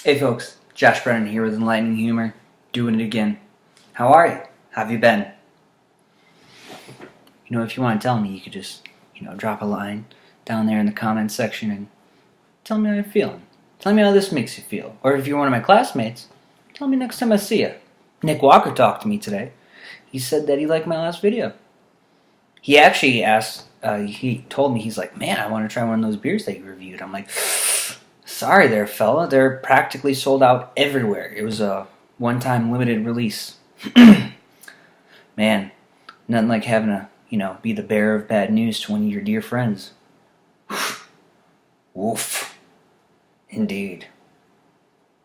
Hey folks, Josh Brennan here with Enlightening Humor, doing it again. How are you? How have you been? If you want to tell me, you could just, drop a line down there in the comments section and tell me how you're feeling. Tell me how this makes you feel. Or if you're one of my classmates, tell me next time I see you. Nick Walker talked to me today. He said that he liked my last video. He actually asked, he told me, he's like, man, I want to try one of those beers that you reviewed. I'm like, sorry there, fella. They're practically sold out everywhere. It was a one-time limited release. Man, nothing like having to, be the bearer of bad news to one of your dear friends. Woof. Indeed.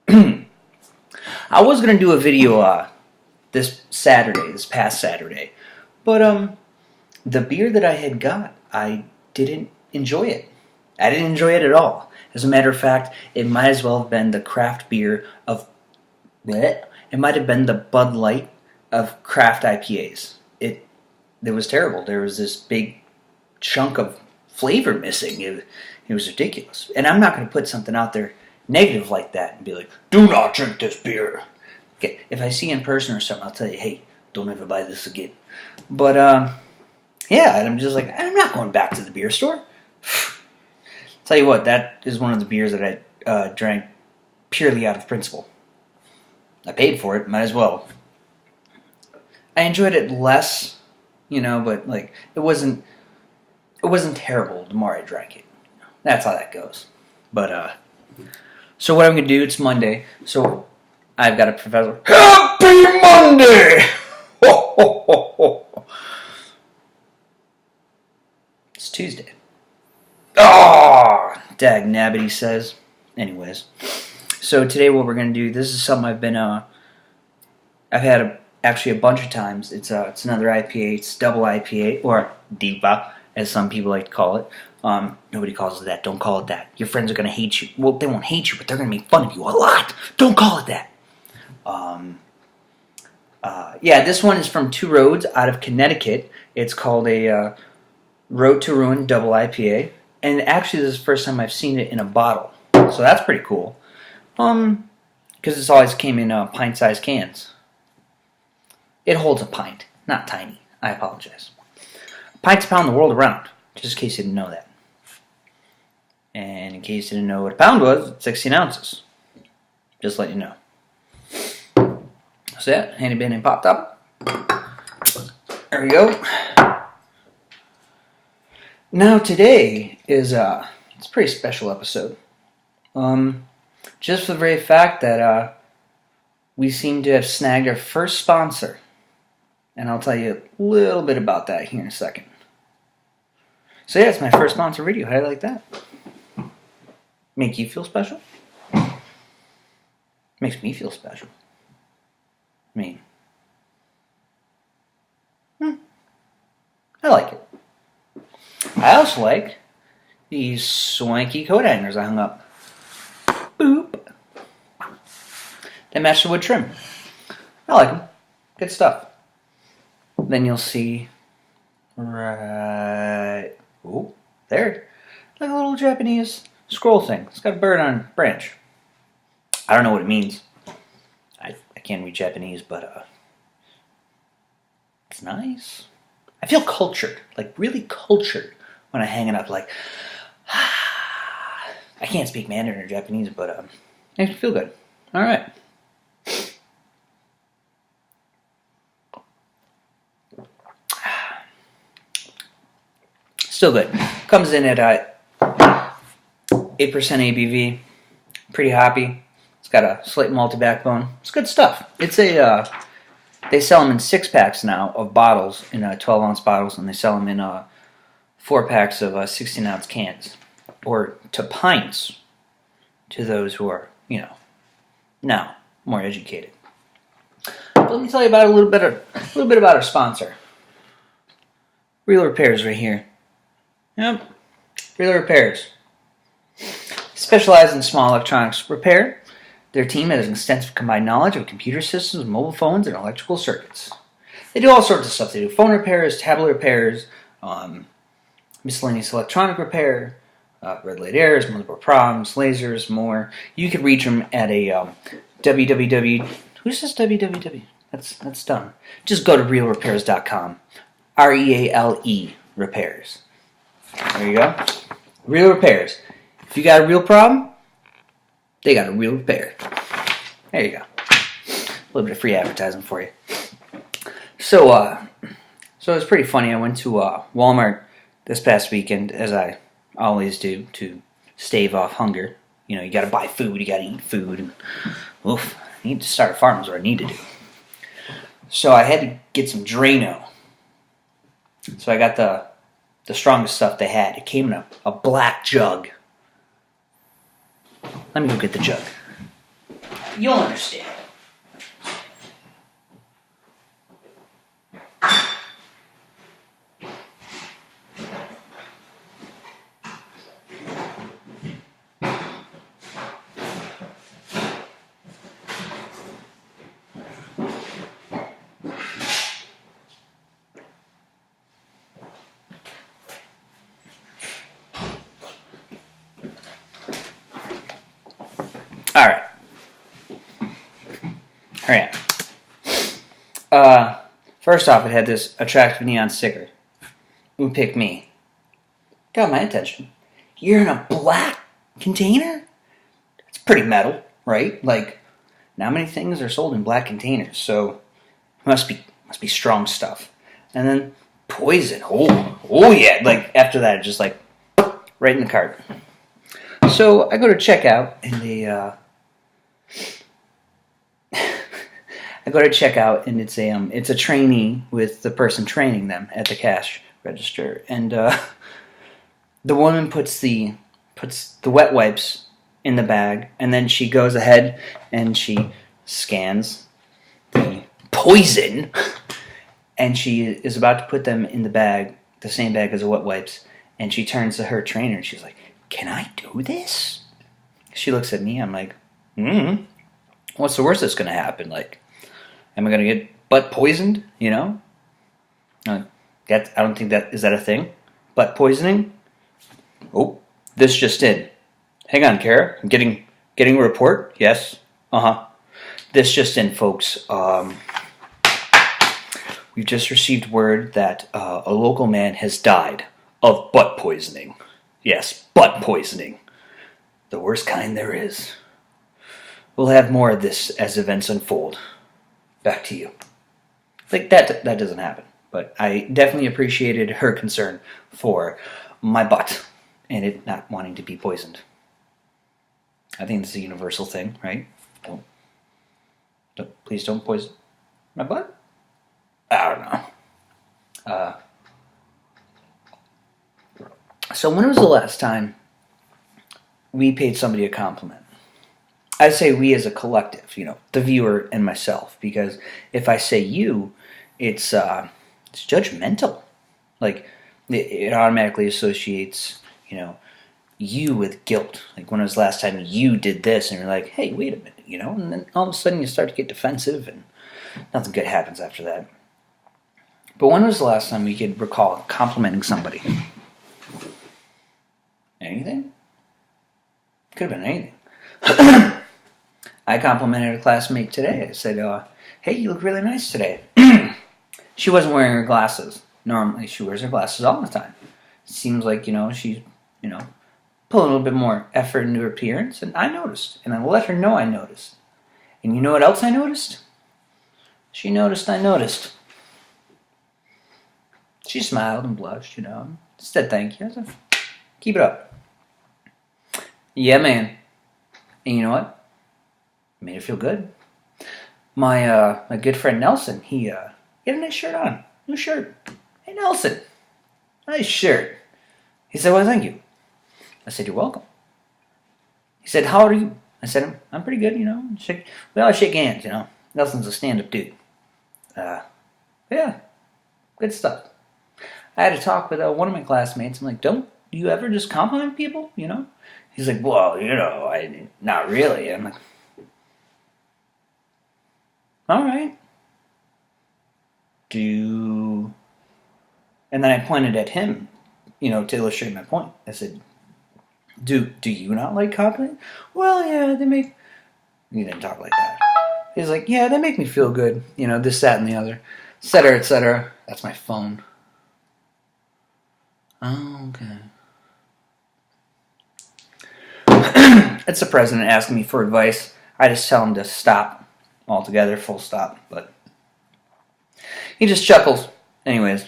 I was going to do a video this past Saturday, but the beer that I had got, I didn't enjoy it. I didn't enjoy it at all. As a matter of fact, it might as well have been the craft beer of... It might have been the Bud Light of craft IPAs. It was terrible. There was this big chunk of flavor missing. It was ridiculous. And I'm not going to put something out there negative like that and be like, do not drink this beer. Okay, if I see you in person or something, I'll tell you, hey, don't ever buy this again. But, yeah, I'm just like, I'm not going back to the beer store. Tell you what, that is one of the beers that I drank purely out of principle. I paid for it, might as well. I enjoyed it less, but like it wasn't terrible the more I drank it. That's how that goes. But so what I'm gonna do? It's Monday, so I've got a professor. Happy Monday! Ho, ho, ho, ho. It's Tuesday. Ah, dag nabbit, he says. Anyways, so today what we're gonna do? This is something I've been I've had actually a bunch of times. It's another IPA. It's double IPA, or Diva, as some people like to call it. Nobody calls it that. Don't call it that. Your friends are gonna hate you. Well, they won't hate you, but they're gonna make fun of you a lot. Don't call it that. Yeah, this one is from Two Roads out of Connecticut. It's called a Road to Ruin double IPA, and actually this is the first time I've seen it in a bottle, so that's pretty cool. Because it's always came in pint-sized cans. It holds a pint, not tiny. I apologize. A pint's a pound the world around, just in case you didn't know that. And in case you didn't know what a pound was, it's 16 ounces. Just let you know. So yeah, handy dandy pop top. There we go. Now today is it's a pretty special episode. Just for the very fact that we seem to have snagged our first sponsor. And I'll tell you a little bit about that here in a second. So yeah, it's my first sponsor video. How do you like that? Make you feel special? Makes me feel special. I mean, I like it. I also like these swanky coat hangers I hung up. Boop. They match the wood trim. I like them. Good stuff. Then you'll see right... Ooh, there. Like a little Japanese scroll thing. It's got a bird on a branch. I don't know what it means. I can't read Japanese, but it's nice. I feel cultured. Like really cultured when I hang it up. Like, I can't speak Mandarin or Japanese, but it makes me feel good. Alright. Still good. Comes in at 8% ABV. Pretty hoppy. It's got a slight malty backbone. It's good stuff. It's a they sell them in 6-packs now of bottles, in 12-ounce bottles, and they sell them in 4-packs of 16-ounce cans, or to pints, to those who are, now more educated. But let me tell you about a little bit about our sponsor. Real Repairs right here. Yep, Real Repairs. Specialize in small electronics repair. Their team has an extensive combined knowledge of computer systems, mobile phones, and electrical circuits. They do all sorts of stuff. They do phone repairs, tablet repairs, miscellaneous electronic repair, red light errors, multiple problems, lasers, more. You can reach them at a www. Who says www? That's dumb. Just go to realrepairs.com. REALE repairs. There you go. Real repairs. If you got a real problem, they got a real repair. There you go. A little bit of free advertising for you. So it's pretty funny. I went to Walmart this past weekend, as I always do, to stave off hunger. You know, you got to buy food, you got to eat food. And, oof, I need to start a farm is what I need to do. So I had to get some Drano. So I got the strongest stuff they had. It came in a black jug. Let me go get the jug. You'll understand. All right. First off, it had this attractive neon sticker. Who picked me? Got my attention. You're in a black container? It's pretty metal, right? Like, not many things are sold in black containers, so it must be strong stuff. And then poison. Oh yeah. Like after that, just like right in the cart. So I go to checkout, and it's a trainee with the person training them at the cash register, and the woman puts the wet wipes in the bag, and then she goes ahead and she scans the poison, and she is about to put them in the bag, the same bag as the wet wipes, and she turns to her trainer and she's like, "Can I do this?" She looks at me. I'm like, what's the worst that's going to happen? Like, am I going to get butt poisoned? You know? I don't think is that a thing? Butt poisoning? Oh, this just in. Hang on, Kara. I'm getting a report. Yes. This just in, folks. We've just received word that a local man has died of butt poisoning. Yes, butt poisoning. The worst kind there is. We'll have more of this as events unfold. Back to you. Like that doesn't happen. But I definitely appreciated her concern for my butt and it not wanting to be poisoned. I think it's a universal thing, right? Please don't poison my butt? I don't know. So when was the last time we paid somebody a compliment? I say we as a collective, you know, the viewer and myself, because if I say you, it's judgmental. Like it automatically associates, you know, you with guilt. Like when was the last time you did this, and you're like, hey, wait a minute, you know, and then all of a sudden you start to get defensive, and nothing good happens after that. But when was the last time we could recall complimenting somebody? Anything? Could have been anything. I complimented a classmate today. I said, hey, you look really nice today. She wasn't wearing her glasses. Normally, she wears her glasses all the time. It seems like, you know, she's, you know, pulling a little bit more effort into her appearance. And I noticed. And I let her know I noticed. And you know what else I noticed? She noticed I noticed. She smiled and blushed, you know. Said thank you. I said, keep it up. Yeah, man. And you know what? Made her feel good. My good friend Nelson, he had a nice shirt on. New shirt. Hey, Nelson. Nice shirt. He said, well, thank you. I said, you're welcome. He said, how are you? I said, I'm pretty good, you know. We always shake hands, you know. Nelson's a stand-up dude. Yeah, good stuff. I had a talk with one of my classmates. I'm like, don't you ever just compliment people, you know? He's like, well, you know, not really. I'm like, all right. And then I pointed at him, you know, to illustrate my point. I said, Do you not like compliments? Well, yeah, they make... He didn't talk like that. He's like, yeah, they make me feel good. You know, this, that, and the other. Et cetera, et cetera. That's my phone. Oh, okay. It's the president asking me for advice. I just tell him to stop altogether, full stop. But he just chuckles. Anyways.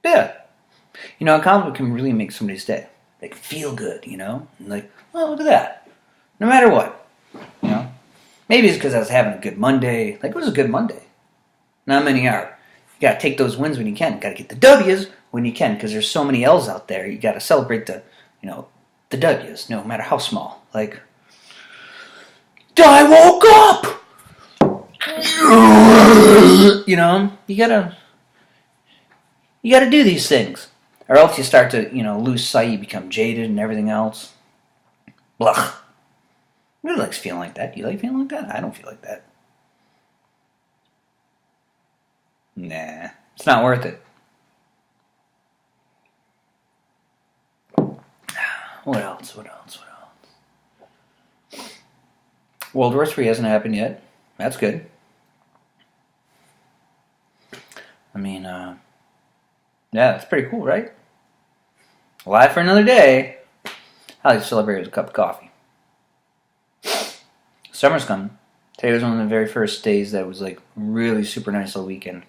Yeah. You know, a compliment can really make somebody's day. They can feel good, you know? And like, oh, look at that. No matter what. You know? Maybe it's because I was having a good Monday. Like, it was a good Monday. Not many are. You gotta take those wins when you can. You gotta get the W's when you can, because there's so many L's out there. You gotta celebrate the, you know, the W's, no matter how small. Like, I woke up! You know, you gotta do these things. Or else you start to, you know, lose sight, you become jaded and everything else. Blah. Nobody likes feeling like that. Do you like feeling like that? I don't feel like that. Nah, it's not worth it. What else? World War III hasn't happened yet. That's good. I mean, yeah, it's pretty cool, right? Alive for another day. I like to celebrate with a cup of coffee. Summer's coming. Today was one of the very first days that was like really super nice all weekend.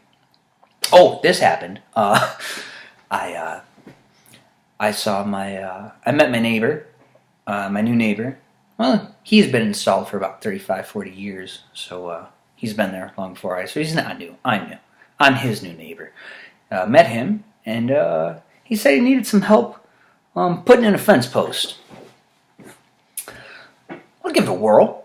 Oh, this happened. I saw I met my neighbor, my new neighbor. Well, he's been installed for about 35, 40 years, so he's been there long before I. So he's not new. I'm new. I'm his new neighbor. Met him, and he said he needed some help putting in a fence post. I'll give it a whirl.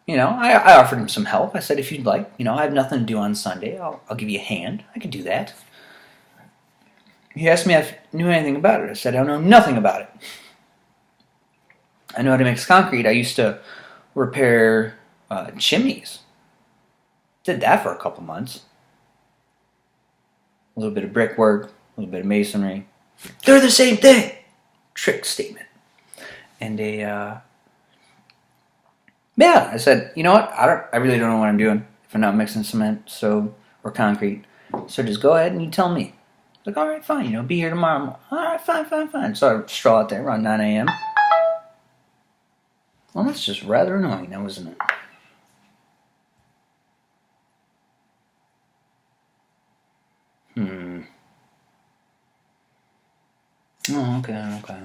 You know, I offered him some help. I said, if you'd like, you know, I have nothing to do on Sunday. I'll give you a hand. I can do that. He asked me if I knew anything about it. I said, I know nothing about it. I know how to mix concrete. I used to repair chimneys. Did that for a couple months. A little bit of brickwork, a little bit of masonry. They're the same thing. Trick statement. And yeah, I said, you know what? I really don't know what I'm doing if I'm not mixing cement, or concrete. So just go ahead and you tell me. Like, all right, fine. You know, be here tomorrow. All right, fine. So I stroll out there around 9 a.m. Well, that's just rather annoying now, isn't it? Oh, okay.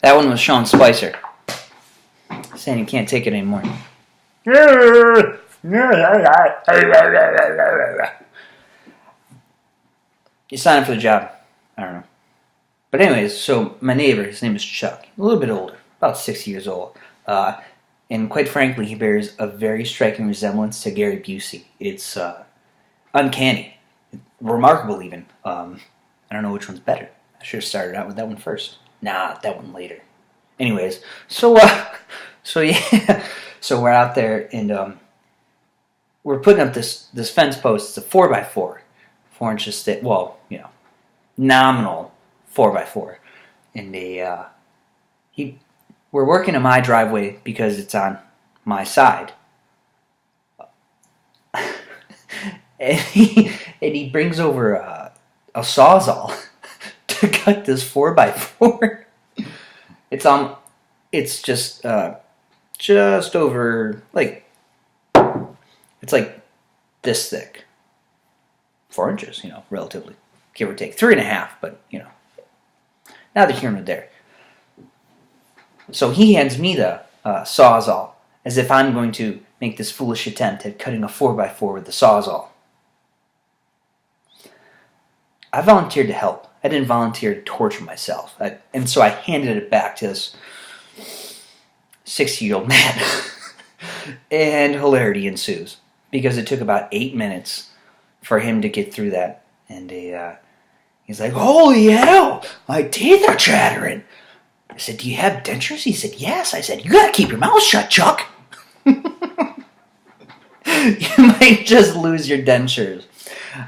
That one was Sean Spicer. Saying he can't take it anymore. You signed up for the job. I don't know. But anyways, so my neighbor, his name is Chuck. A little bit older. About 60 years old. And quite frankly, he bears a very striking resemblance to Gary Busey. It's uncanny. Remarkable, even. I don't know which one's better. I should have started out with that one first. Nah, that one later. Anyways, so yeah. So we're out there, and we're putting up this fence post. It's a 4x4. 4 inches thick. Well, you know, nominal 4x4. And we're working in my driveway because it's on my side. and he brings over a Sawzall to cut this 4x4. It's just over, like, it's like this thick. 4 inches, you know, relatively, give or take. 3.5, but, you know, neither here nor there. So he hands me the Sawzall as if I'm going to make this foolish attempt at cutting a 4x4 with the Sawzall. I volunteered to help. I didn't volunteer to torture myself. And so I handed it back to this 60-year-old man. And hilarity ensues. Because it took about 8 minutes for him to get through that. And he's like, holy hell, my teeth are chattering. I said, do you have dentures? He said, yes. I said, you gotta keep your mouth shut, Chuck. You might just lose your dentures.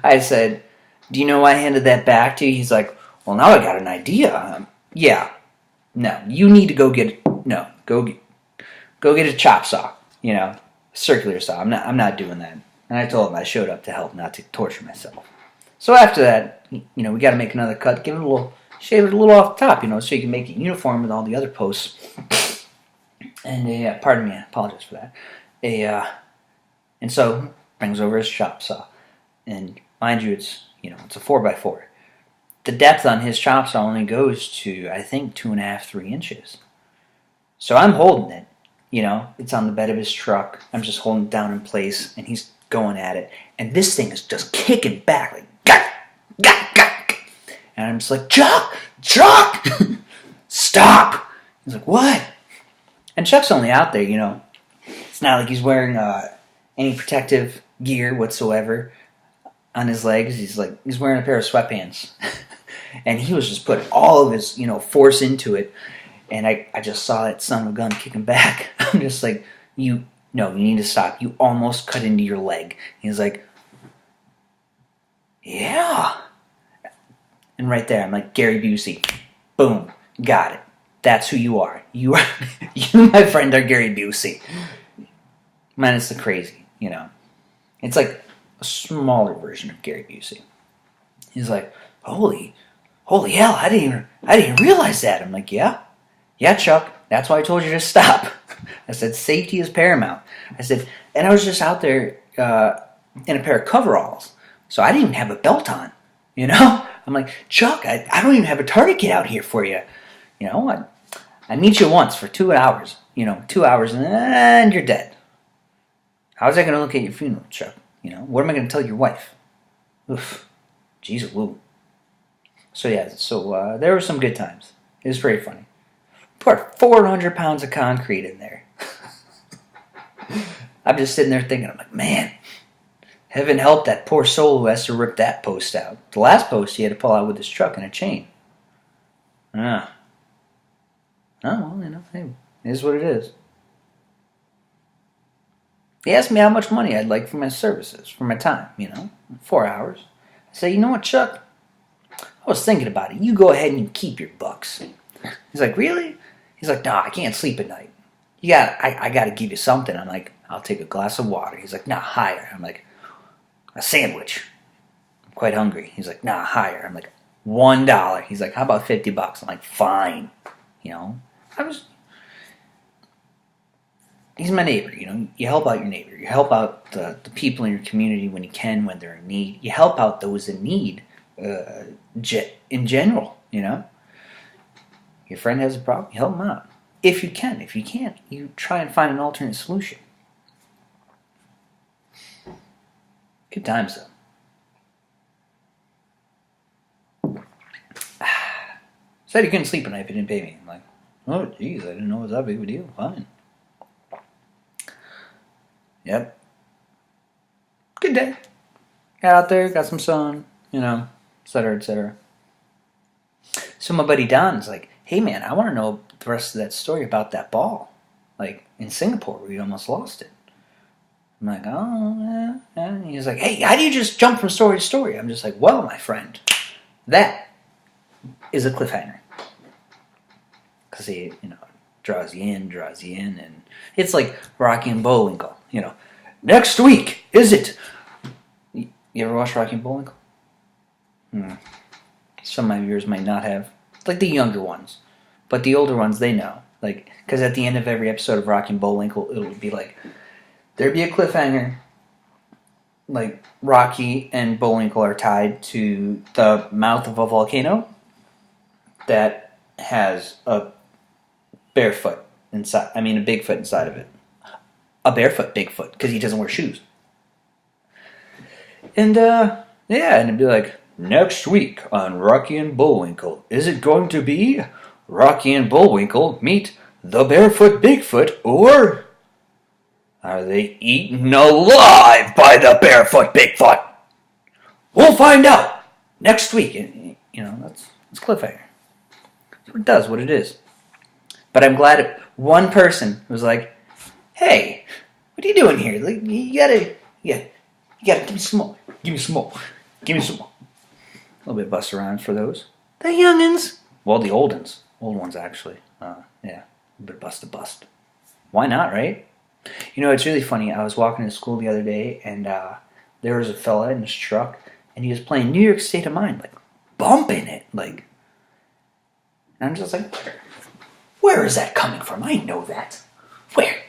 I said, do you know why I handed that back to you? He's like, well, now I got an idea. yeah, no, you need to go get no, go get a chop saw, circular saw. I'm not doing that. And I told him I showed up to help, not to torture myself. So after that, we got to make another cut, shave it a little off the top, so you can make it uniform with all the other posts. And pardon me, I apologize for that. And so brings over his chop saw, and mind you, it's a 4x4. The depth on his chop saw only goes to, I think, 2.5, 3 inches. So I'm holding it. It's on the bed of his truck. I'm just holding it down in place, and he's going at it. And this thing is just kicking back, like, gah. And I'm just like, Chuck, stop. He's like, what? And Chuck's only out there, It's not like he's wearing any protective gear whatsoever on his legs. He's wearing a pair of sweatpants. And he was just putting all of his, force into it. And I just saw that son of a gun kicking back. I'm just like, you need to stop. You almost cut into your leg. He's like, yeah. And right there, I'm like, Gary Busey. Boom. Got it. That's who you are. You, my friend, are Gary Busey. Minus the crazy, It's like a smaller version of Gary Busey. He's like, holy hell, I didn't realize that. I'm like, yeah, Chuck, that's why I told you to stop. I said, safety is paramount. I said, and I was just out there in a pair of coveralls, so I didn't even have a belt on, I'm like, Chuck, I don't even have a tourniquet out here for you. I meet you once for 2 hours, 2 hours, and you're dead. How's that going to look at your funeral, Chuck? What am I going to tell your wife? Oof, jeez, woo. So yeah, there were some good times. It was pretty funny. Put 400 pounds of concrete in there. I'm just sitting there thinking, I'm like, man, heaven help that poor soul who has to rip that post out. The last post he had to pull out with his truck and a chain. Oh, well, hey, it is what it is. He asked me how much money I'd like for my services, for my time, 4 hours. I said, you know what, Chuck? I was thinking about it. You go ahead and you keep your bucks. He's like, really? He's like, no, I can't sleep at night. I got to give you something. I'm like, I'll take a glass of water. He's like, nah, higher. I'm like, a sandwich. I'm quite hungry. He's like, nah, higher. I'm like, $1. He's like, how about $50? I'm like, fine. He's my neighbor, You help out your neighbor. You help out the people in your community when you can, when they're in need. You help out those in need in general, Your friend has a problem, you help them out. If you can. If you can't, you try and find an alternate solution. Good times, though. Said he couldn't sleep at night if he didn't pay me. I'm like, oh, geez, I didn't know it was that big of a deal. Fine. Yep. Good day. Got out there, got some sun, et cetera, et cetera. So my buddy Don's like, hey man, I want to know the rest of that story about that ball. Like in Singapore where you almost lost it. I'm like, oh, yeah. And he's like, hey, how do you just jump from story to story? I'm just like, well, my friend, that is a cliffhanger. Because he, draws you in, and it's like Rocky and Bullwinkle, Next week, is it? You ever watch Rocky and Bullwinkle? Some of my viewers might not have. Like the younger ones. But the older ones, they know. Like, because at the end of every episode of Rocky and Bullwinkle, it would be like, there'd be a cliffhanger. Like, Rocky and Bullwinkle are tied to the mouth of a volcano that has a Bigfoot inside of it. A barefoot Bigfoot, because he doesn't wear shoes. And, and it'd be like, next week on Rocky and Bullwinkle, is it going to be Rocky and Bullwinkle meet the barefoot Bigfoot, or are they eaten alive by the barefoot Bigfoot? We'll find out next week. And, that's cliffhanger. It does what it is. But I'm glad one person was like, hey, what are you doing here? Like, you gotta give me some more. Give me some more. A little bit of Busta Rhymes for those. The youngins. Well, the old ones actually. Yeah, a bit bust to bust. Why not, right? You know, it's really funny. I was walking to school the other day, and there was a fella in his truck, and he was playing New York State of Mind, like bumping it, like. And I'm just like, where is that coming from? I know that. Where?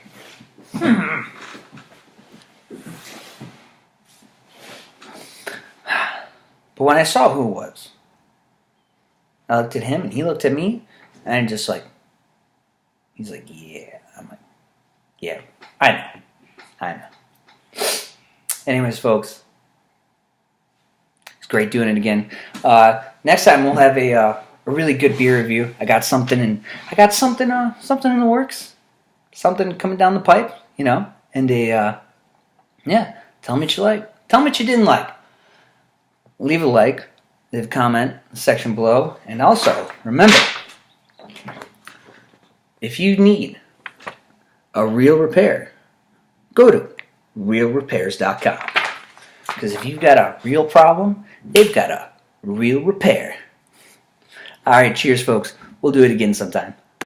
But when I saw who it was, I looked at him and he looked at me, and I'm just like, he's like, yeah. I'm like, yeah, I know. Anyways, folks, it's great doing it again. Next time we'll have a really good beer review. I got something in the works, something coming down the pipe, you know, and yeah. Tell me what you like. Tell me what you didn't like. Leave a like, leave a comment in the section below, and also remember, if you need a real repair, go to realrepairs.com. Because if you've got a real problem, they've got a real repair. Alright, cheers folks. We'll do it again sometime.